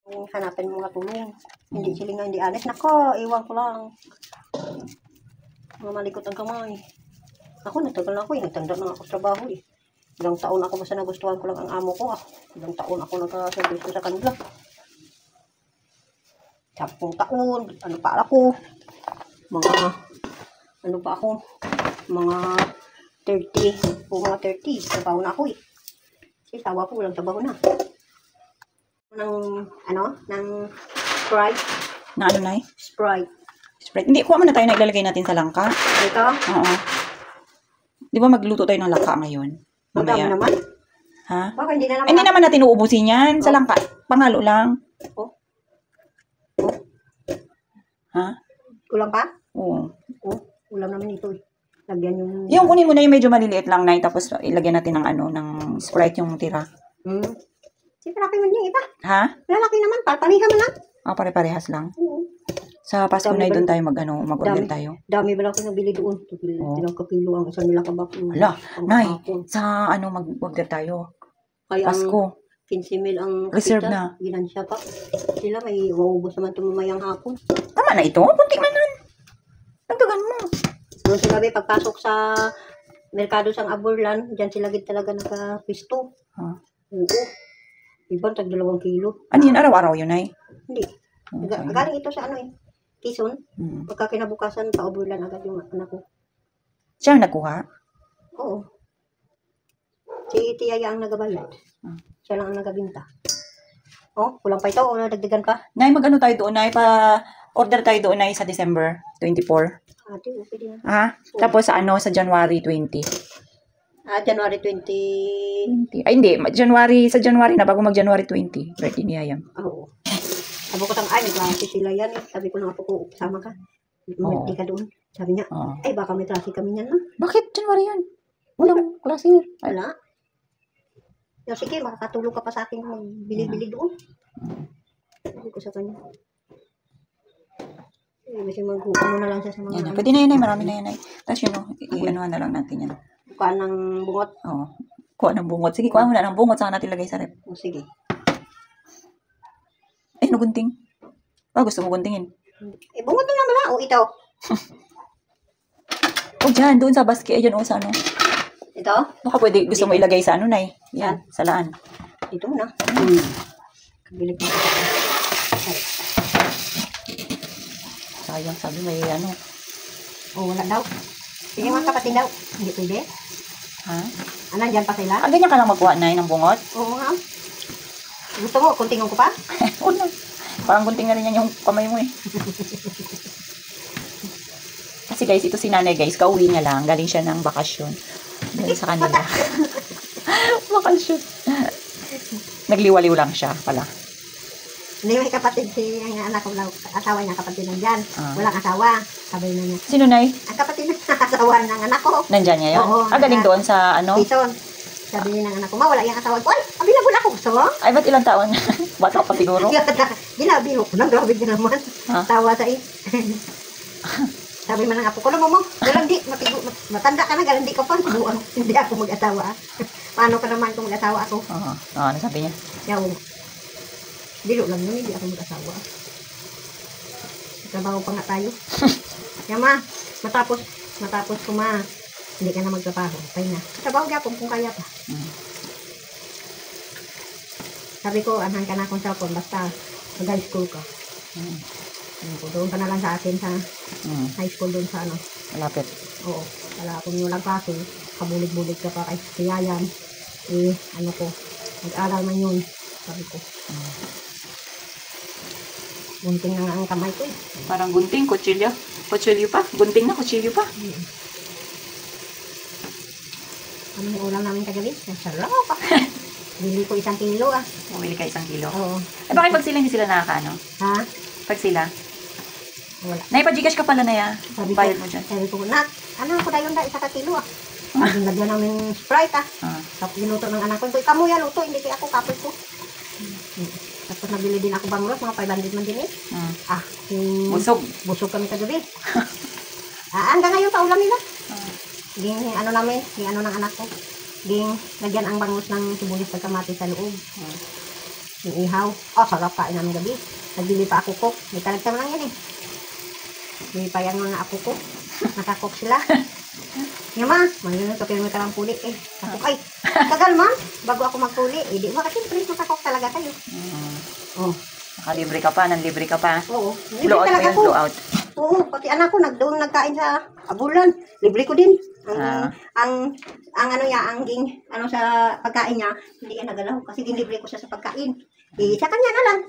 Hanapin mo mga tulong. Hindi sila nga hindi honest. Nako, iwan ko lang. Mga malikot ang kamay. Ako, nagtagal na ako eh. Nagtanda na ako sa trabaho eh. Ilang taon ako basta nagustuhan ko lang ang amo ko ah. Ilang taon ako nagkaservice sa kanila. 10 taon. Ano pa ako? Ano pa ako? Mga 30. O mga 30. Trabaho na ako eh. Kasi tawa ko, walang trabaho na. Ng Sprite. Na ano, Nay? Sprite. Sprite. Hindi, kuha muna tayo na ilalagay natin sa langka. Ito? Oo. Di ba magluto tayo ng langka ngayon? Madami naman. Ha? Baka hindi na naman. Hindi naman natin uubusin yan sa langka. Pangalo lang. Oh. Ha? Kulang pa? Oo. Oh, ulam naman ito eh. Lagyan Yung kunin mo na yung medyo maliliit lang, Nay. Tapos ilagyan natin ng Sprite yung tira. Sige, laki man yung iba. Ha? Lalaki naman. Pariha man lang. Pare-parehas lang. Oo. Sa Pasko Dami na ba- doon tayo mag-order tayo. Dami ba lang ko nabili doon? Ilang kakilo ang isang nila kabak. Hala, Nay, sa mag-order tayo. Kaya Pasko. 15 mil ang Reserve kapital. na. Ginansya pa. Sila may maubos naman ito mamayang hapon. Tama na ito. Kunti man nun. Dagdagan mo. Doon sila pagpasok sa merkado sang Aburlan, dyan sila gid talaga nakapisto. Oo. Ibang tag 2 kilo. Ano yun? Araw-araw yun, Nay? Hindi. Galing ito sa Quezon. Pagka kinabukasan pa Aburlan agad yung anak ko. Siya ang nagkuha? Oo. Si Tiyaya ang nagabayad. Siya lang ang nagabinta. Oh, kulang pa ito o nadagdagan pa? Nay, mag-ano tayo doon, Nay? Pa-order tayo doon, Nay, sa December 24. Ate, okay din. Tapos sa January 20. January 20. Ay, hindi. Sa January na, bago mag-January 20. Birthday ni Ayam. Oo. Sabi ko may klase sila yan eh. Sabi ko lang ako, sama ka. Hindi ka doon. Sabi niya, baka may klase kami niyan na. Bakit January yun? Walang klase. Wala. Sige, makakatulong ka pa sa akin kung bili-bili doon. Sabi ko sa kanya. Kasi ano na lang siya sa mga... Pwede na yun, Nay. Marami na yun, Nay. Tapos i-anuhan na lang natin yan. Kuha ng bungot. Oo. Kuha ng bungot. Sige, kuha mo na ng bungot. Saka natin lagay sa rep. Sige. Ay, gunting. Gusto mo guntingin? Bungot na naman na. Ito. Dyan. Doon sa basket. Dyan, sa ano. Ito? Baka pwede. Gusto mo ilagay sa ano, Nay? Yan. Sa laan. Dito na. Kabilig mo. Sayang, sabi may ano. Wala daw. Sige mga kapatid daw. Hindi pwede. Ha? Nandyan pa sila? Ganyan ka lang magkuha, Nay, ng bungot? Oo nga. Gusto mo, kuntingan ko pa? Una. Parang gunting na rin yan yung kamay mo eh. Kasi guys, ito si nanay guys, kauwi niya lang. Galing siya ng bakasyon. Galing sa kanila. Bakasyon. Nagliwaliw lang siya pala. Hindi, may kapatid si anak ko, asawa niya, kapatid nandyan. Walang asawa. Sabi na niya. Sino, Nay? Ang kapatid ng asawa ng anak ko. Nandyan niya yun? Oo. Galing doon sa ano? Quezon. Sabi niya ng anak ko, wala yung asawa ko. Ay, available ako. Gusto mo? Ay, ba't ilang taon? Bata pa siguro? Ginabi ko. Grabe ka naman. Tawa sa Sabi man ng apo ko, mo, galandi, matanda ka na, galandi ka pa. Hindi ako mag-asawa. Paano ka naman kung mag-asawa ako? Ano sabi niya? Yaw. Dilo lang yun, hindi ako mag-asawa. Trabaho pa nga tayo. Yama, matapos ko hindi ka na magtrabaho. Kaya na. Trabaho gyapon kung kaya pa. Sabi ko, anhan ka na akong cellphone, basta mag-high school ka. Doon ka na lang sa akin sa high school doon sa ano. Malapit. Oo. Wala akong walang klase. Kabulig-bulig ka pa kay Tiyayan. Mag-aral man yun. Sabi ko. Gunting na nga ang kamay ko eh. Parang gunting, kutsilyo. Kutsilyo pa. Gunting na, kutsilyo pa. Ano yung ulam namin kagabi? Sarap pa. Bili ko 1 kilo ah. Bumili ka 1 kilo? Oo. Bakit pag sila hindi sila nakakaano? Ha? Pag sila? Wala. Naipa-Gcash ka pala na ya. Bayad mo dyan. Sabi ko, ano ko dayon da 1 kilo ah. Lagyan namin Sprite ah. Tapos ginuto ng anak ko. Kamu yan luto, hindi kaya ako kapoy ko. Tapos nabili din ako banglos, mga 500 man din eh. Busog kami kagabi. Hanggang ngayon pa ulam nila. Ging ng anak ko. Ging lagyan ang banglos ng sibuyas at kamatis sa loob. Yung ihaw. Oh, sarap kain namin gabi. Nagbili pa ako cook. May talagtang lang yan eh. Bili pa yung mga apo ko. Nakakook sila. Nga ma, mayroon ito pero lang puli eh. Ako ay, tagal man, bago ako magpuli. Eh, di ba kasi makakok talaga kayo. Oh. Nakalibre ka pa, nanlibre ka pa. Oo. Blowout pa yun, blowout. Oo, pati anak ko doon nagkain sa abulan. Libre ko din. Ang ano niya, ang sa pagkain niya, hindi yan nagalaw kasi ginlibre ko siya sa pagkain. Eh, sa kanya na lang.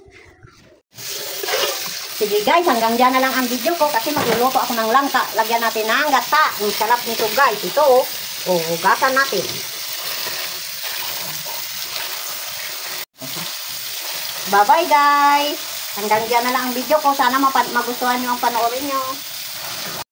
Sige guys, hanggang dyan na lang ang video ko kasi magluluto ako ng langka. Lagyan natin ng gata. Ang sarap nito guys. Ito oh, hugasan natin. Bye-bye guys. Hanggang dyan na lang ang video ko. Sana magustuhan nyo ang panoorin nyo.